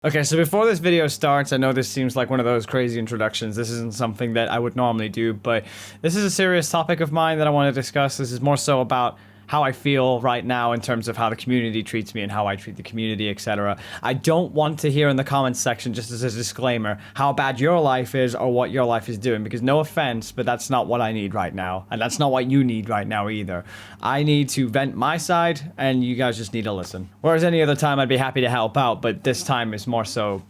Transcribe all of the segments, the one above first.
Okay, so before this video starts, I know this seems like one of those crazy introductions. This isn't something that I would normally do, but this is a serious topic of mine that I want to discuss. This is more so about how I feel right now in terms of how the community treats me and how I treat the community, etc. I don't want to hear in the comments section, just as a disclaimer, how bad your life is or what your life is doing, because no offense, but that's not what I need right now, and that's not what you need right now either. I need to vent my side, and you guys just need to listen. Whereas any other time, I'd be happy to help out, but this time is more so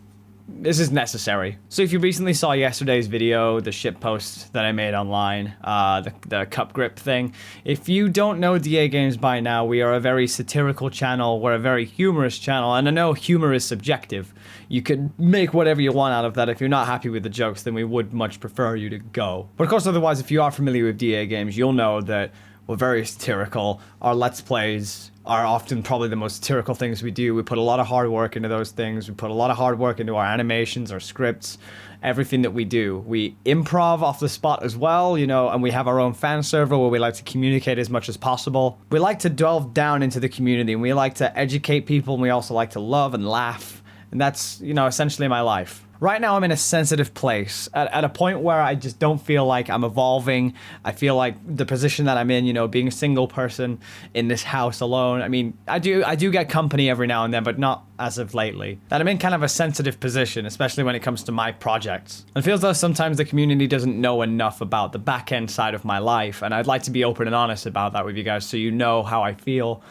this is necessary. So if you recently saw yesterday's video, the shit post that I made online, the cup grip thing, if you don't know DAGames by now, we are a very satirical channel, we're a very humorous channel, and I know humor is subjective. You could make whatever you want out of that. If you're not happy with the jokes, then we would much prefer you to go. But of course, otherwise, if you are familiar with DAGames, you'll know that we're very satirical. Our Let's Plays are often probably the most satirical things we do. We put a lot of hard work into those things. We put a lot of hard work into our animations, our scripts, everything that we do. We improv off the spot as well, you know, and we have our own fan server where we like to communicate as much as possible. We like to delve down into the community, and we like to educate people, and we also like to love and laugh. And that's, you know, essentially my life. Right now, I'm in a sensitive place, at a point where I just don't feel like I'm evolving. I feel like the position that I'm in, you know, being a single person in this house alone. I mean, I do get company every now and then, but not as of lately. That I'm in kind of a sensitive position, especially when it comes to my projects. It feels though sometimes the community doesn't know enough about the back end side of my life, and I'd like to be open and honest about that with you guys so you know how I feel.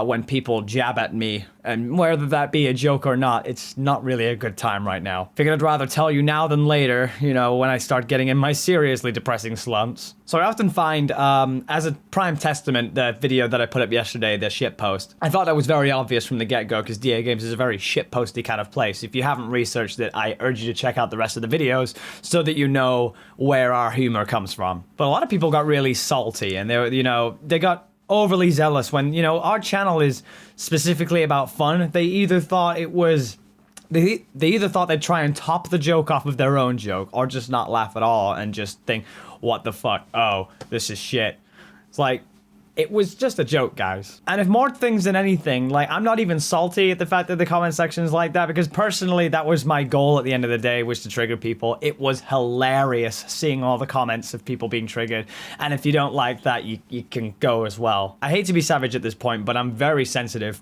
When people jab at me, and whether that be a joke or not, it's not really a good time right now. Figured I'd rather tell you now than later, you know, when I start getting in my seriously depressing slumps. So I often find, as a prime testament, the video that I put up yesterday, the shitpost, I thought that was very obvious from the get-go, because DAGames is a very shitposty kind of place. If you haven't researched it, I urge you to check out the rest of the videos so that you know where our humor comes from. But a lot of people got really salty, and they got overly zealous when, you know, our channel is specifically about fun. They either thought it was, they either thought they'd try and top the joke off of their own joke, or just not laugh at all and just think, what the fuck, oh, this is shit. It's like, it was just a joke, guys. And if more things than anything, like, I'm not even salty at the fact that the comment section is like that, because personally, that was my goal at the end of the day, was to trigger people. It was hilarious seeing all the comments of people being triggered. And if you don't like that, you can go as well. I hate to be savage at this point, but I'm very sensitive.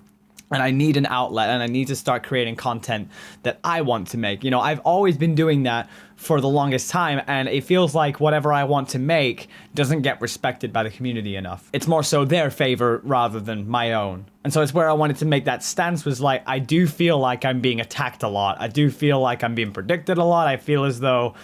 And I need an outlet, and I need to start creating content that I want to make. You know, I've always been doing that for the longest time, and it feels like whatever I want to make doesn't get respected by the community enough. It's more so their favor rather than my own. And so it's where I wanted to make that stance, was like, I do feel like I'm being attacked a lot. I do feel like I'm being predicted a lot. I feel as though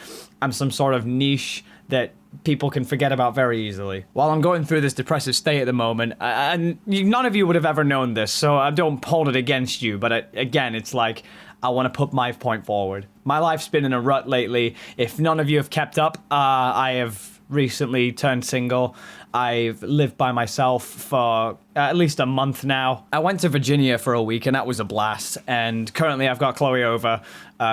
I'm some sort of niche that people can forget about very easily. While I'm going through this depressive state at the moment, and none of you would have ever known this, so I don't hold it against you, but again, it's like, I want to put my point forward. My life's been in a rut lately. If none of you have kept up, I have recently turned single. I've lived by myself for at least a month now. I went to Virginia for a week, and that was a blast. And currently I've got Chloe over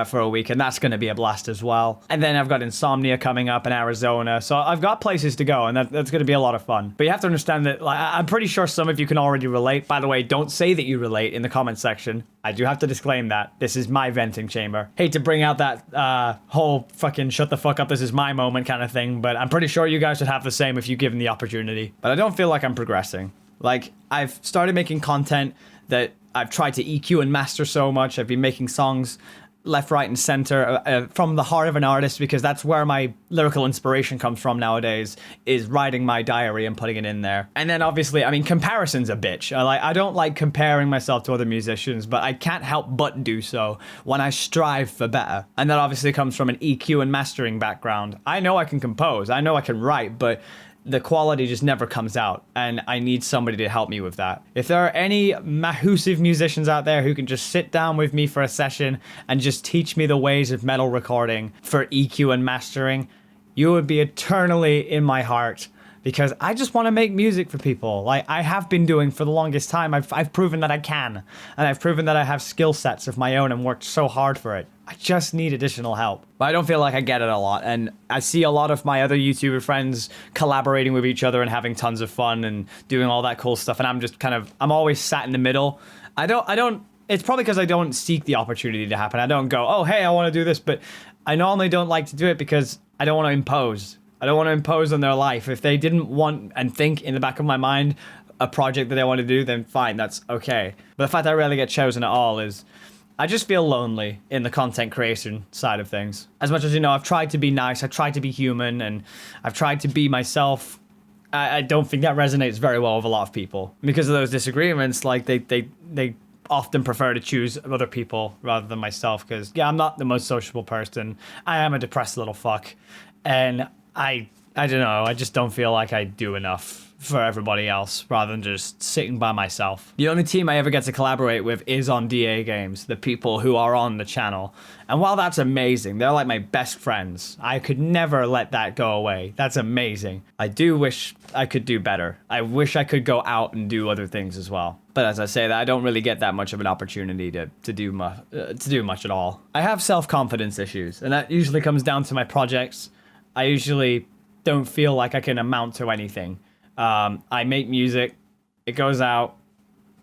for a week, and that's going to be a blast as well. And then I've got Insomnia coming up in Arizona. So I've got places to go, and that's going to be a lot of fun. But you have to understand that, like, I'm pretty sure some of you can already relate. By the way, don't say that you relate in the comment section. I do have to disclaim that. This is my venting chamber. Hate to bring out that whole fucking shut the fuck up, this is my moment kind of thing, but I'm pretty sure you guys would have the same if you given the opportunity. But I don't feel like I'm progressing. Like, I've started making content that I've tried to EQ and master so much. I've been making songs left, right, and center from the heart of an artist, because that's where my lyrical inspiration comes from nowadays, is writing my diary and putting it in there. And then obviously, I mean, comparison's a bitch. I don't like comparing myself to other musicians, but I can't help but do so when I strive for better. And that obviously comes from an EQ and mastering background. I know I can compose, I know I can write, but the quality just never comes out, and I need somebody to help me with that. If there are any mahusive musicians out there who can just sit down with me for a session and just teach me the ways of metal recording for EQ and mastering, you would be eternally in my heart, because I just want to make music for people, like I have been doing for the longest time. I've proven that I can, and I've proven that I have skill sets of my own and worked so hard for it. I just need additional help. But I don't feel like I get it a lot, and I see a lot of my other YouTuber friends collaborating with each other and having tons of fun and doing all that cool stuff, and I'm just kind of, I'm always sat in the middle. I don't it's probably because I don't seek the opportunity to happen. I don't go, oh, hey, I want to do this. But I normally don't like to do it because I don't want to impose. I don't want to impose on their life. If they didn't want and think in the back of my mind a project that I want to do, then fine, that's okay. But the fact that I rarely get chosen at all is, I just feel lonely in the content creation side of things. As much as, I've tried to be nice, I've tried to be human, and I've tried to be myself, I don't think that resonates very well with a lot of people. Because of those disagreements, like, they often prefer to choose other people rather than myself, because, yeah, I'm not the most sociable person. I am a depressed little fuck, and I don't know, I just don't feel like I do enough for everybody else rather than just sitting by myself. The only team I ever get to collaborate with is on DAGames, the people who are on the channel. And while that's amazing, they're like my best friends. I could never let that go away. That's amazing. I do wish I could do better. I wish I could go out and do other things as well. But as I say that, I don't really get that much of an opportunity to do much at all. I have self-confidence issues, and that usually comes down to my projects. I usually don't feel like I can amount to anything. I make music, it goes out.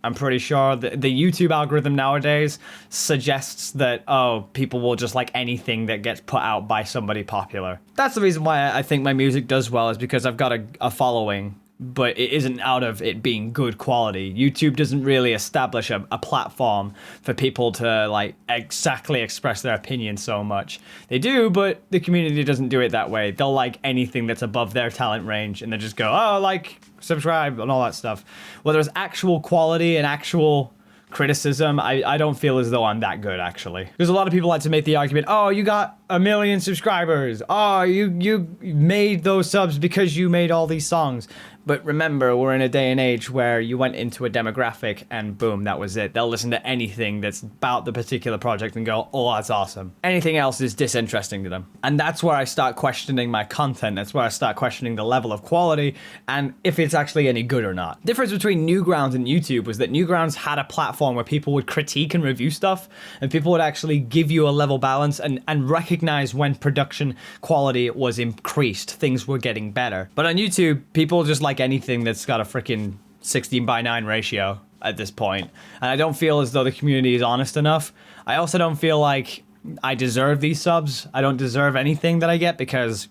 I'm pretty sure the YouTube algorithm nowadays suggests that, people will just like anything that gets put out by somebody popular. That's the reason why I think my music does well, is because I've got a following, but it isn't out of it being good quality. YouTube doesn't really establish a platform for people to like exactly express their opinion so much. They do, but the community doesn't do it that way. They'll like anything that's above their talent range, and they just go, oh, like, subscribe, and all that stuff. Well, there's actual quality and actual criticism. I don't feel as though I'm that good, actually. Because a lot of people like to make the argument, oh, you got 1 million subscribers. Oh, you made those subs because you made all these songs. But remember, we're in a day and age where you went into a demographic and boom, that was it. They'll listen to anything that's about the particular project and go, oh, that's awesome. Anything else is disinteresting to them. And that's where I start questioning my content. That's where I start questioning the level of quality and if it's actually any good or not. The difference between Newgrounds and YouTube was that Newgrounds had a platform where people would critique and review stuff, and people would actually give you a level balance and recognize when production quality was increased, things were getting better. But on YouTube, people just like anything that's got a freaking 16:9 ratio at this point. And I don't feel as though the community is honest enough. I also don't feel like I deserve these subs. I don't deserve anything that I get because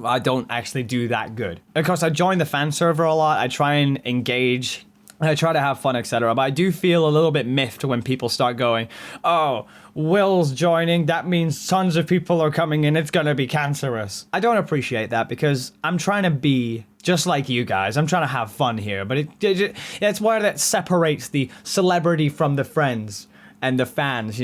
I don't actually do that good. Of course, I join the fan server a lot. I try and engage. I try to have fun, etc. But I do feel a little bit miffed when people start going, oh, Will's joining, that means tons of people are coming in, it's gonna be cancerous. I don't appreciate that because I'm trying to be just like you guys. I'm trying to have fun here, but it's where that separates the celebrity from the friends and the fans,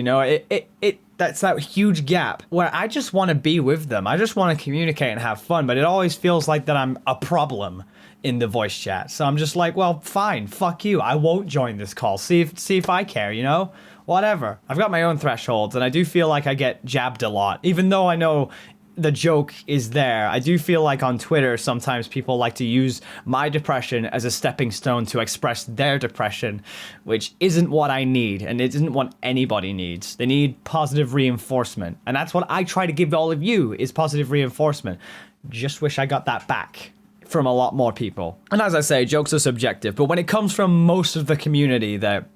that's that huge gap where I just want to be with them. I just want to communicate and have fun, but it always feels like that I'm a problem in the voice chat. So I'm just like, well, fine, fuck you. I won't join this call. See if I care, Whatever. I've got my own thresholds, and I do feel like I get jabbed a lot. Even though I know the joke is there, I do feel like on Twitter sometimes people like to use my depression as a stepping stone to express their depression, which isn't what I need, and it isn't what anybody needs. They need positive reinforcement, and that's what I try to give all of you, is positive reinforcement. Just wish I got that back from a lot more people. And as I say, jokes are subjective, but when it comes from most of the community that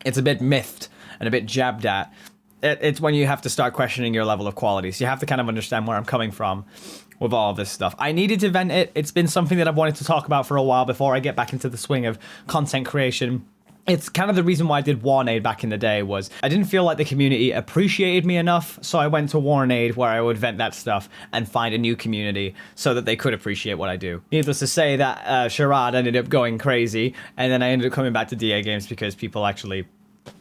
it's a bit miffed and a bit jabbed at, it's when you have to start questioning your level of quality. So you have to kind of understand where I'm coming from with all of this stuff. I needed to vent it. It's been something that I've wanted to talk about for a while before I get back into the swing of content creation. It's kind of the reason why I did Warnade back in the day, was I didn't feel like the community appreciated me enough, so I went to Warnade where I would vent that stuff and find a new community so that they could appreciate what I do. Needless to say, that charade ended up going crazy, and then I ended up coming back to DAGames because people actually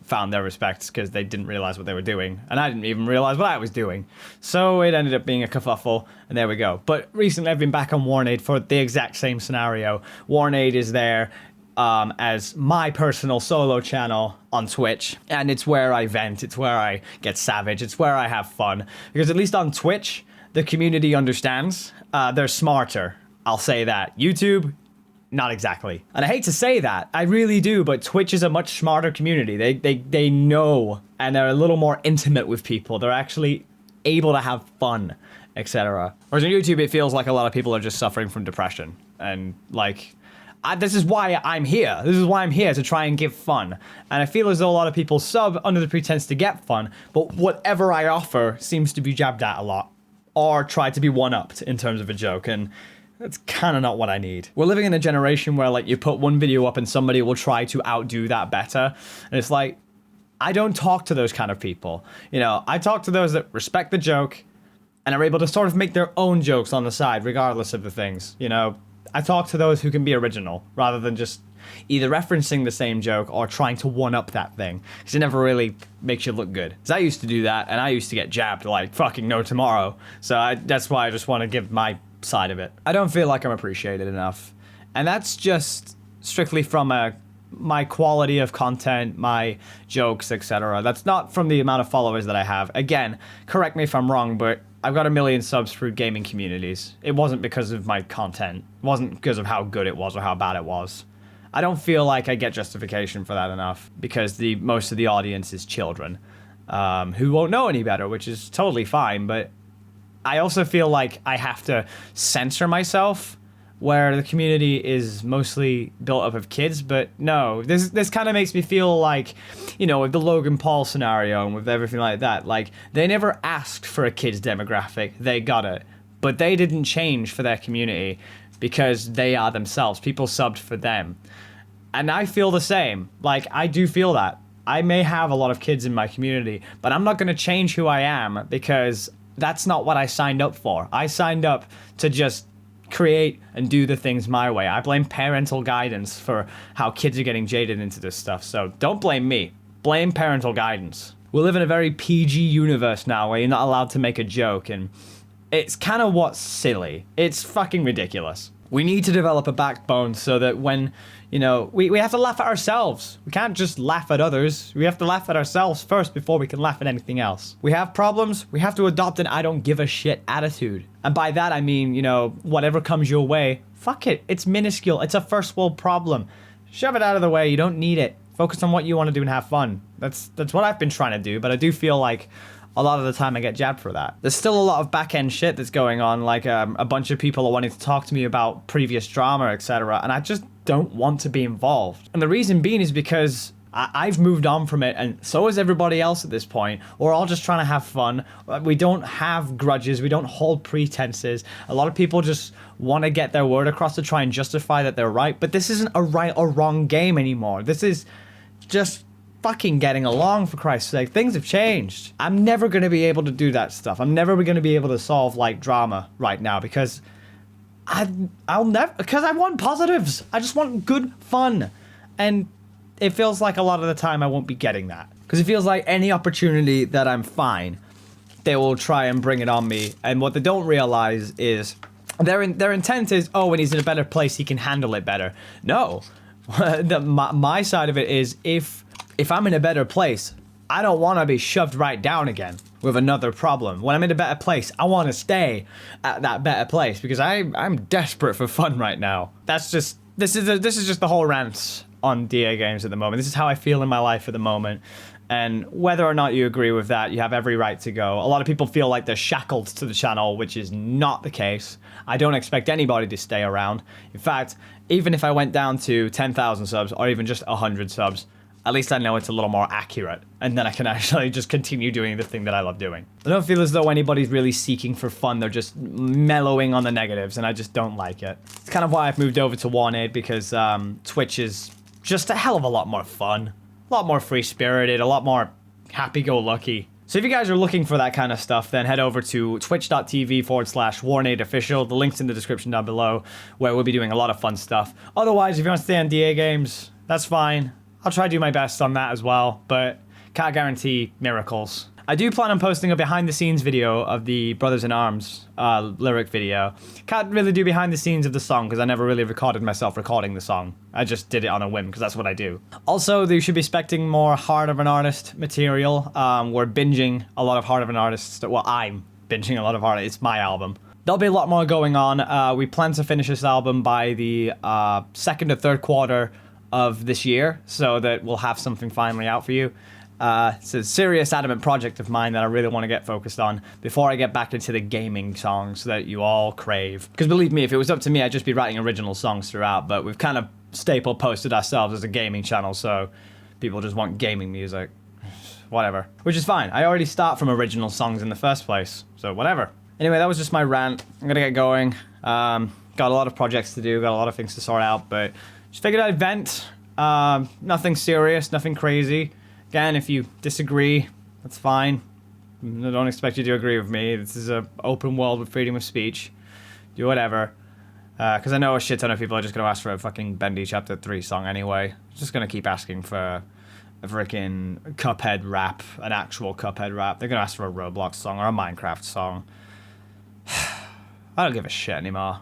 found their respect because they didn't realize what they were doing, and I didn't even realize what I was doing. So it ended up being a kerfuffle, and there we go. But recently I've been back on Warnade for the exact same scenario. Warnade is there as my personal solo channel on Twitch, and it's where I vent, it's where I get savage, it's where I have fun. Because at least on Twitch, the community understands. They're smarter, I'll say that. YouTube, not exactly. And I hate to say that, I really do, but Twitch is a much smarter community. They know, and they're a little more intimate with people. They're actually able to have fun, etc. Whereas on YouTube, it feels like a lot of people are just suffering from depression. And like, This is why I'm here. This is why I'm here, to try and give fun. And I feel as though a lot of people sub under the pretense to get fun, but whatever I offer seems to be jabbed at a lot, or tried to be one-upped in terms of a joke, and that's kind of not what I need. We're living in a generation where, like, you put one video up and somebody will try to outdo that better, and it's like, I don't talk to those kind of people. You know, I talk to those that respect the joke and are able to sort of make their own jokes on the side, regardless of the things. You know, I talk to those who can be original, rather than just either referencing the same joke or trying to one-up that thing, because it never really makes you look good. Because I used to do that, and I used to get jabbed like fucking no tomorrow. So that's why I just want to give my side of it. I don't feel like I'm appreciated enough. And that's just strictly from my quality of content, my jokes, etc. That's not from the amount of followers that I have. Again, correct me if I'm wrong, but I've got 1 million subs through gaming communities. It wasn't because of my content. It wasn't because of how good it was or how bad it was. I don't feel like I get justification for that enough, because most of the audience is children who won't know any better, which is totally fine. But I also feel like I have to censor myself, where the community is mostly built up of kids. But no, this kind of makes me feel like, you know, with the Logan Paul scenario and with everything like that, like, they never asked for a kids demographic, they got it. But they didn't change for their community because they are themselves. People subbed for them. And I feel the same. Like, I do feel that. I may have a lot of kids in my community, but I'm not going to change who I am, because that's not what I signed up for. I signed up to just create and do the things my way. I blame parental guidance for how kids are getting jaded into this stuff. So don't blame me. Blame parental guidance. We live in a very PG universe now, where you're not allowed to make a joke, and it's kind of what's silly. It's fucking ridiculous. We need to develop a backbone so that when, you know, we have to laugh at ourselves. We can't just laugh at others. We have to laugh at ourselves first before we can laugh at anything else. We have problems. We have to adopt an I don't give a shit attitude. And by that, I mean, you know, whatever comes your way, fuck it. It's minuscule. It's a first world problem. Shove it out of the way. You don't need it. Focus on what you want to do and have fun. That's what I've been trying to do, but I do feel like a lot of the time I get jabbed for that. There's still a lot of back-end shit that's going on, like a bunch of people are wanting to talk to me about previous drama, etc., and I just don't want to be involved. And the reason being is because I've moved on from it, and so has everybody else at this point. We're all just trying to have fun. We don't have grudges. We don't hold pretenses. A lot of people just want to get their word across to try and justify that they're right, but this isn't a right or wrong game anymore. This is just fucking getting along, for Christ's sake. Things have changed. I'm never going to be able to do that stuff. I'm never going to be able to solve, like, drama right now, because I'll never, because I want positives. I just want good fun. And it feels like a lot of the time I won't be getting that, because it feels like any opportunity that I'm fine, they will try and bring it on me. And what they don't realize is their intent is, oh, when he's in a better place, he can handle it better. No. My side of it is, if I'm in a better place, I don't want to be shoved right down again with another problem. When I'm in a better place, I want to stay at that better place, because I'm desperate for fun right now. This is just the whole rant on DAGames at the moment. This is how I feel in my life at the moment. And whether or not you agree with that, you have every right to go. A lot of people feel like they're shackled to the channel, which is not the case. I don't expect anybody to stay around. In fact, even if I went down to 10,000 subs or even just 100 subs, at least I know it's a little more accurate, and then I can actually just continue doing the thing that I love doing. I don't feel as though anybody's really seeking for fun. They're just mellowing on the negatives, and I just don't like it. It's kind of why I've moved over to Warnade, because Twitch is just a hell of a lot more fun, a lot more free-spirited, a lot more happy-go-lucky. So if you guys are looking for that kind of stuff, then head over to twitch.tv/WarnadeOfficial. The link's in the description down below, where we'll be doing a lot of fun stuff. Otherwise, if you want to stay on DAGames, that's fine. I'll try to do my best on that as well, but can't guarantee miracles. I do plan on posting a behind-the-scenes video of the Brothers in Arms lyric video. Can't really do behind-the-scenes of the song, because I never really recorded myself recording the song. I just did it on a whim, because that's what I do. Also, you should be expecting more Heart of an Artist material. We're binging a lot of Heart of an Artist. Well, I'm binging a lot of Heart. It's my album. There'll be a lot more going on. We plan to finish this album by the second or third quarter of this year, so that we'll have something finally out for you. It's a serious, adamant project of mine that I really want to get focused on before I get back into the gaming songs that you all crave. Because believe me, if it was up to me, I'd just be writing original songs throughout, but we've kind of staple posted ourselves as a gaming channel, so people just want gaming music. Whatever. Which is fine. I already start from original songs in the first place, so whatever. Anyway, that was just my rant. I'm gonna get going. Got a lot of projects to do, got a lot of things to sort out, but just figured I'd vent. Nothing serious, nothing crazy. Again, if you disagree, that's fine. I don't expect you to agree with me. This is an open world with freedom of speech. Do whatever. Because I know a shit ton of people are just going to ask for a fucking Bendy Chapter 3 song anyway. Just going to keep asking for a freaking Cuphead rap, an actual Cuphead rap. They're going to ask for a Roblox song or a Minecraft song. I don't give a shit anymore.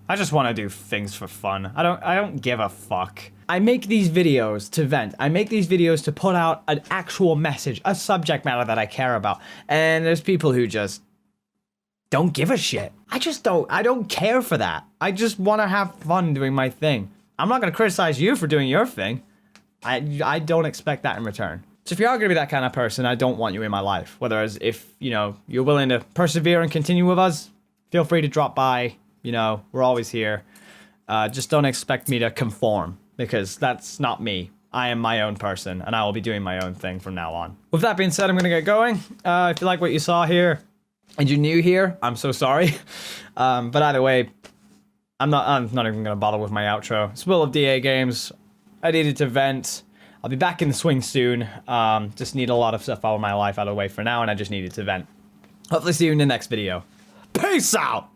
I just want to do things for fun. I don't give a fuck. I make these videos to vent. I make these videos to put out an actual message, a subject matter that I care about. And there's people who just don't give a shit. I don't care for that. I just want to have fun doing my thing. I'm not going to criticize you for doing your thing. I don't expect that in return. So if you are going to be that kind of person, I don't want you in my life. Whereas if, you know, you're willing to persevere and continue with us, feel free to drop by. You know, we're always here. Just don't expect me to conform, because that's not me. I am my own person, and I will be doing my own thing from now on. With that being said, I'm going to get going. If you like what you saw here, and you're new here, I'm so sorry. But either way, I'm not even going to bother with my outro. It's Will of DAGames. I needed to vent. I'll be back in the swing soon. Just need a lot of stuff out of my life out of the way for now, and I just needed to vent. Hopefully see you in the next video. Peace out!